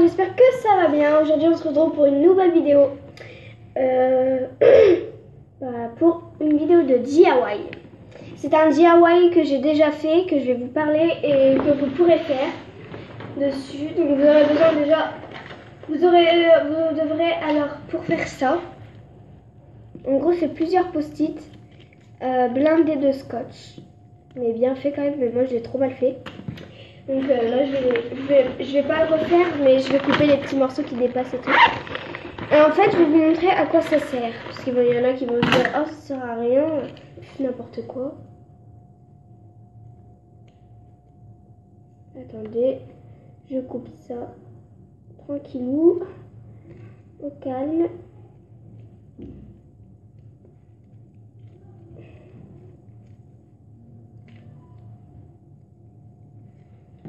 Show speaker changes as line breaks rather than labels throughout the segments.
j'espère que ça va bien. Aujourd'hui on se retrouve pour une nouvelle vidéo. Pour une vidéo de DIY. C'est un DIY que j'ai déjà fait, que je vais vous parler et que vous pourrez faire dessus. Donc vous aurez besoin déjà, vous devrez alors pour faire ça. En gros c'est plusieurs post-it blindés de scotch. Mais bien fait quand même, mais moi j'ai trop mal fait. Donc là je vais pas le refaire, mais je vais couper les petits morceaux qui dépassent et tout. Et en fait je vais vous montrer à quoi ça sert. Parce qu'il y en a qui vont se dire oh ça sert à rien, n'importe quoi. Attendez, je coupe ça tranquillou, au calme.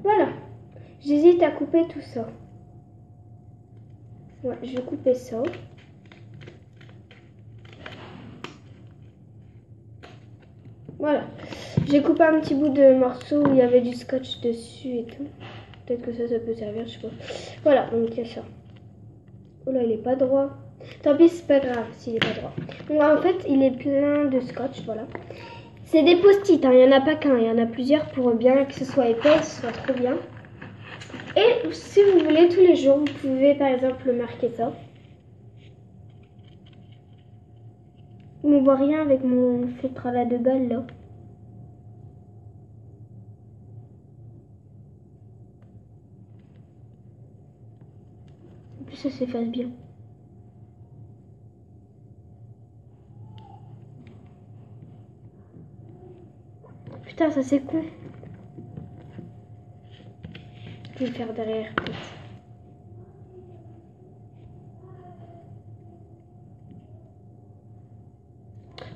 Voilà, j'hésite à couper tout ça. Ouais, je vais couper ça. Voilà, j'ai coupé un petit bout de morceau où il y avait du scotch dessus et tout. Peut-être que ça peut servir, je sais pas. Voilà, donc il y a ça. Oh là, il est pas droit. Tant pis, c'est pas grave s'il est pas droit. Donc en fait, il est plein de scotch, voilà. C'est des post-it, hein. Il n'y en a pas qu'un, il y en a plusieurs pour bien que ce soit épais, que ce soit trop bien. Et si vous voulez, tous les jours, vous pouvez par exemple marquer ça. On voit rien avec mon feutre à la 2 balles là. En plus ça s'efface bien. Putain, ça c'est con. Je vais le faire derrière peut-être.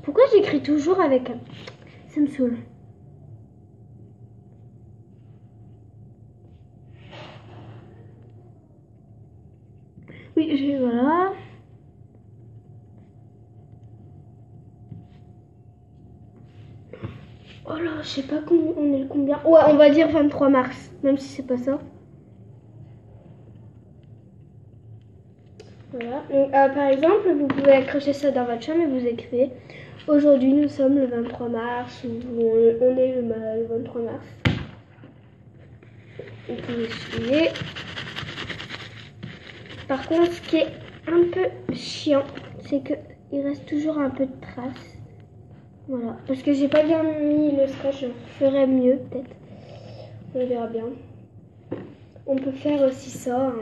Pourquoi j'écris toujours avec un... Ça me saoule. Oui, voilà. Oh là, je sais pas on est le combien. Ouais, on va dire 23 mars, même si c'est pas ça. Voilà. Donc, par exemple, vous pouvez accrocher ça dans votre chambre et vous écrivez aujourd'hui nous sommes le 23 mars ou on est le 23 mars. Vous pouvez signer. Par contre, ce qui est un peu chiant, c'est qu'il reste toujours un peu de traces. Voilà, parce que j'ai pas bien mis le scotch, je ferai mieux peut-être. On verra bien. On peut faire aussi ça,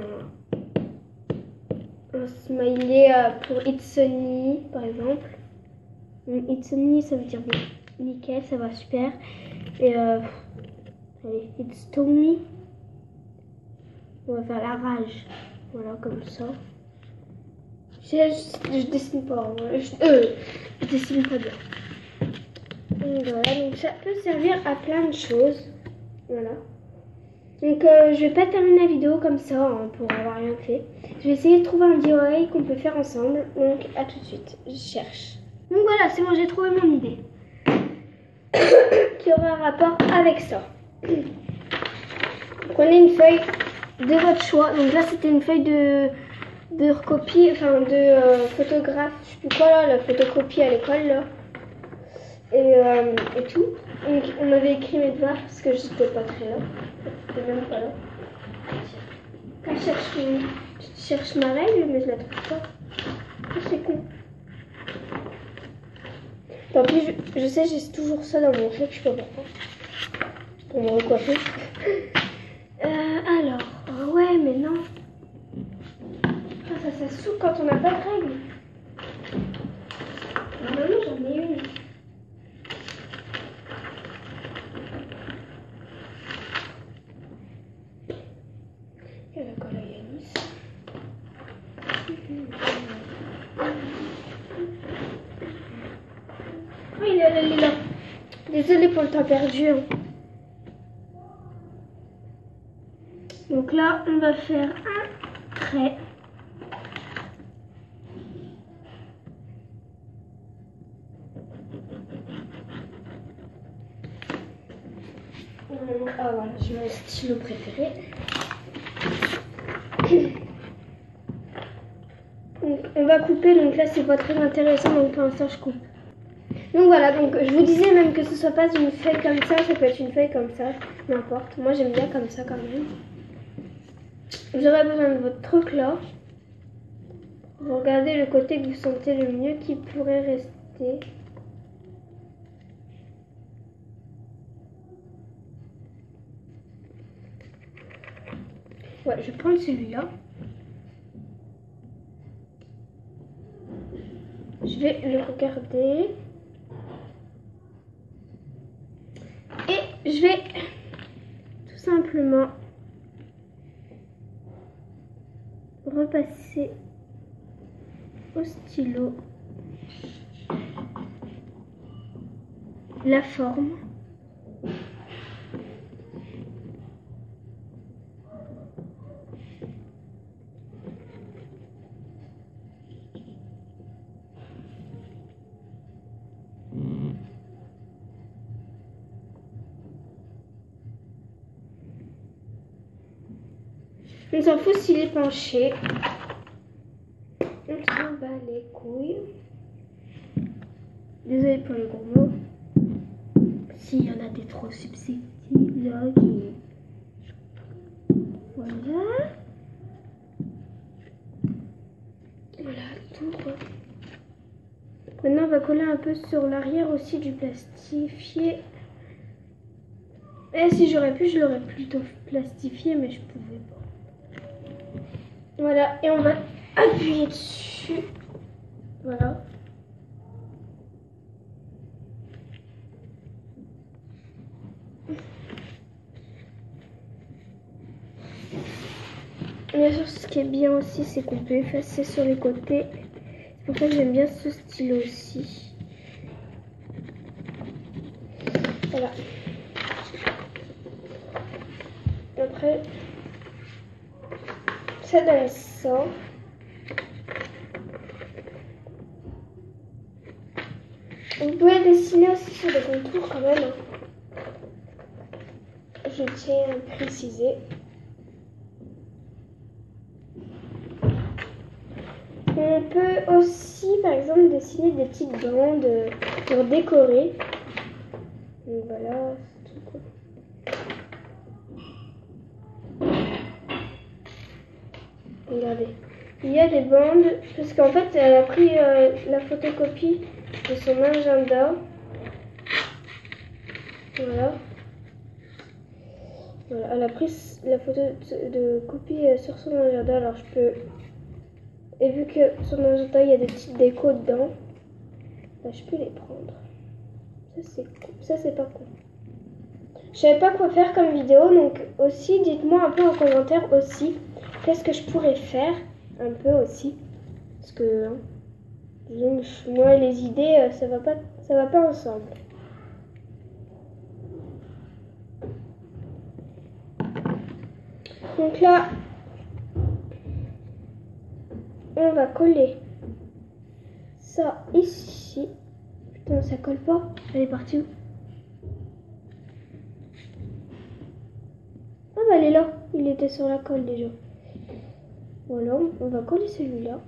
un smiley pour It's Sunny par exemple. It's Sunny ça veut dire nickel, ça va super. Et allez, It's Stormy. On va faire la rage. Voilà, comme ça. Je dessine pas, je dessine pas bien. Donc voilà, donc ça peut servir à plein de choses. Voilà. Donc je vais pas terminer la vidéo comme ça hein, pour avoir rien fait. Je vais essayer de trouver un DIY qu'on peut faire ensemble. Donc à tout de suite, je cherche. Donc voilà, c'est bon, j'ai trouvé mon idée. Qui aura un rapport avec ça. Prenez une feuille de votre choix. Donc là c'était une feuille de recopie, enfin de photographe, je sais plus quoi là, la photocopie à l'école là. Et tout. Donc on avait écrit mes devoirs parce que j'étais pas très là. J'étais même pas là. Je cherche ma règle mais je la trouve pas. Oh, c'est con. Tant pis, je sais j'ai toujours ça dans mon sac, je sais pas pourquoi. Pour me recoiffer. Alors, ouais mais non. Ah, ça saoule quand on n'a pas de règle. Normalement j'en ai une. Oh, il est là. Désolée pour le temps perdu. Hein. Donc là, on va faire un trait. Ah voilà, j'ai mon stylo préféré. Donc, on va couper, donc là c'est pas très intéressant, donc pour l'instant je coupe. Donc voilà, donc je vous disais même que ce soit pas une feuille comme ça peut être une feuille comme ça, n'importe. Moi j'aime bien comme ça quand même. Vous aurez besoin de votre truc là. Vous regardez le côté que vous sentez le mieux qui pourrait rester. Ouais, je vais prendre celui-là. Je vais le regarder. Et je vais tout simplement repasser au stylo la forme. On s'en fout s'il est penché. On s'en bat les couilles. Désolée pour le gros mot. S'il y en a des trop susceptibles là qui... Voilà. Voilà, tout. Maintenant on va coller un peu sur l'arrière aussi du plastifié. Et si j'aurais pu, je l'aurais plutôt plastifié, mais je pouvais pas. Voilà, et on va appuyer dessus. Voilà. Bien sûr, ce qui est bien aussi, c'est qu'on peut effacer sur les côtés. C'est pour ça que j'aime bien ce stylo aussi. Voilà. Après, ça donne ça. Vous pouvez dessiner aussi sur des contours quand même. Je tiens à préciser. On peut aussi, par exemple, dessiner des petites bandes pour décorer. Donc voilà, c'est tout cool. Regardez, il y a des bandes, parce qu'en fait, elle a pris la photocopie de son agenda. Voilà. Voilà, elle a pris la photo de copie sur son agenda, alors je peux... Et vu que sur mon agenda il y a des petites décos dedans, bah, je peux les prendre. Ça c'est pas cool. Je savais pas quoi faire comme vidéo, donc aussi dites-moi un peu en commentaire aussi qu'est-ce que je pourrais faire un peu aussi, parce que moi et les idées ça va pas ensemble. Donc là on va coller ça ici. Putain, ça colle pas. Elle est partie où? Ah bah elle est là. Il était sur la colle déjà. Voilà, on va coller celui-là.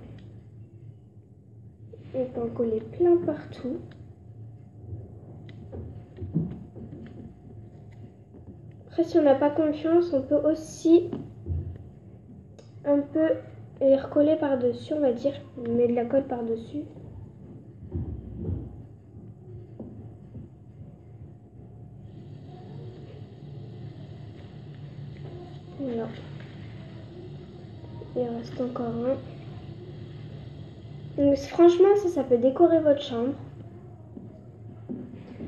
On peut en coller plein partout. Après, si on n'a pas confiance, on peut aussi un peu les recoller par-dessus, on va dire. On met de la colle par-dessus. Voilà. Il en reste encore un. Donc franchement, ça peut décorer votre chambre.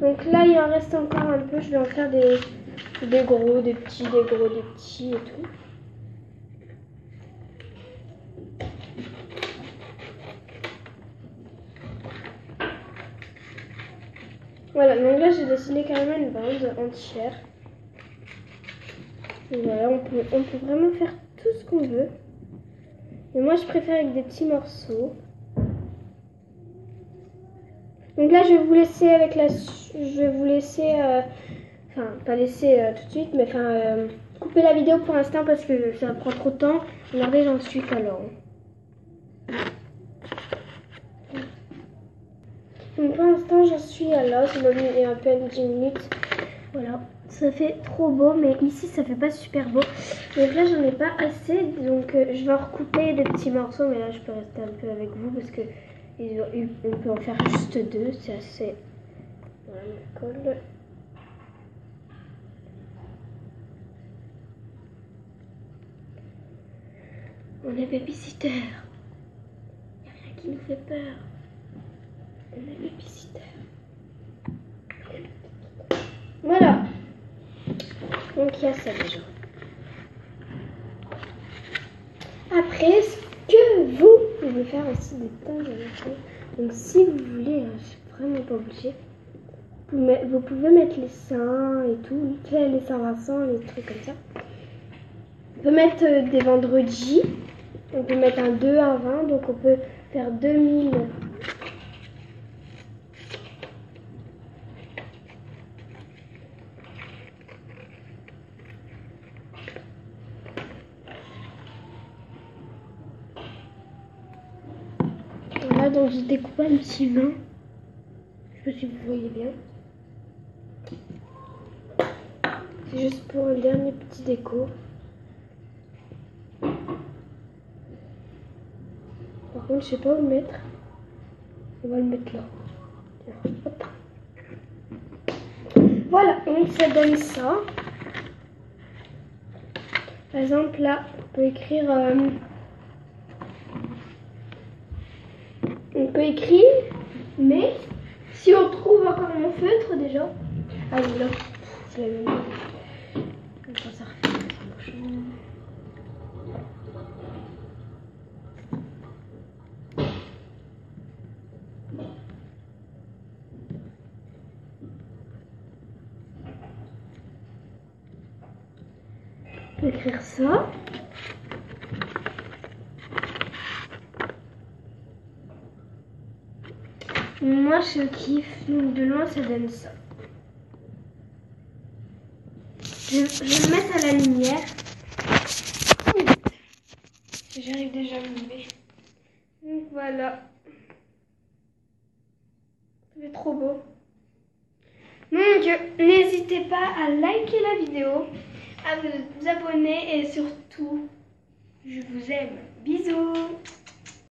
Donc là, il en reste encore un peu. Je vais en faire des gros, des petits, des gros, des petits et tout. Voilà, donc là j'ai dessiné carrément une bande entière. Et voilà, on peut vraiment faire tout ce qu'on veut. Mais moi je préfère avec des petits morceaux. Donc là je vais vous laisser avec la... Je vais vous laisser... enfin, pas laisser tout de suite, mais enfin... couper couper la vidéo pour l'instant parce que ça prend trop de temps. Regardez, j'en suis pas là. Donc pour l'instant, j'en suis à là. Ça m'a mis à peine 10 minutes. Voilà, ça fait trop beau, mais ici ça fait pas super beau. Donc là, j'en ai pas assez. Donc je vais en recouper des petits morceaux, mais là, je peux rester un peu avec vous parce que on peut en faire juste 2. C'est assez. Voilà, ma colle. On est babysitter. Il n'y a rien qui nous fait peur. On est babysitter. Voilà. Donc il y a ça déjà. Après, ce que vous pouvez faire aussi des tas de choses. Donc si vous voulez, je suis vraiment pas obligée. Vous pouvez mettre les seins et tout. Les Saint-Vincent, les trucs comme ça. On peut mettre des vendredis. On peut mettre un 2, un 20. Donc on peut faire 2000. Voilà, donc j'ai découpé un petit 20. Je sais pas si vous voyez bien. C'est juste pour un dernier petit déco. Par contre, je sais pas où le mettre. On va le mettre là. Tiens, hop. Voilà, donc ça donne ça. Par exemple, là, on peut écrire... on peut écrire, mais si on trouve encore mon feutre déjà... Ah oui, là, c'est la même chose. Comme ça refait la prochaine. Écrire ça. Moi je kiffe, donc de loin ça donne ça. Je vais le mettre à la lumière. J'arrive déjà à me lever. Donc voilà. C'est trop beau. Donc n'hésitez pas à liker la vidéo, à vous abonner et surtout, je vous aime. Bisous.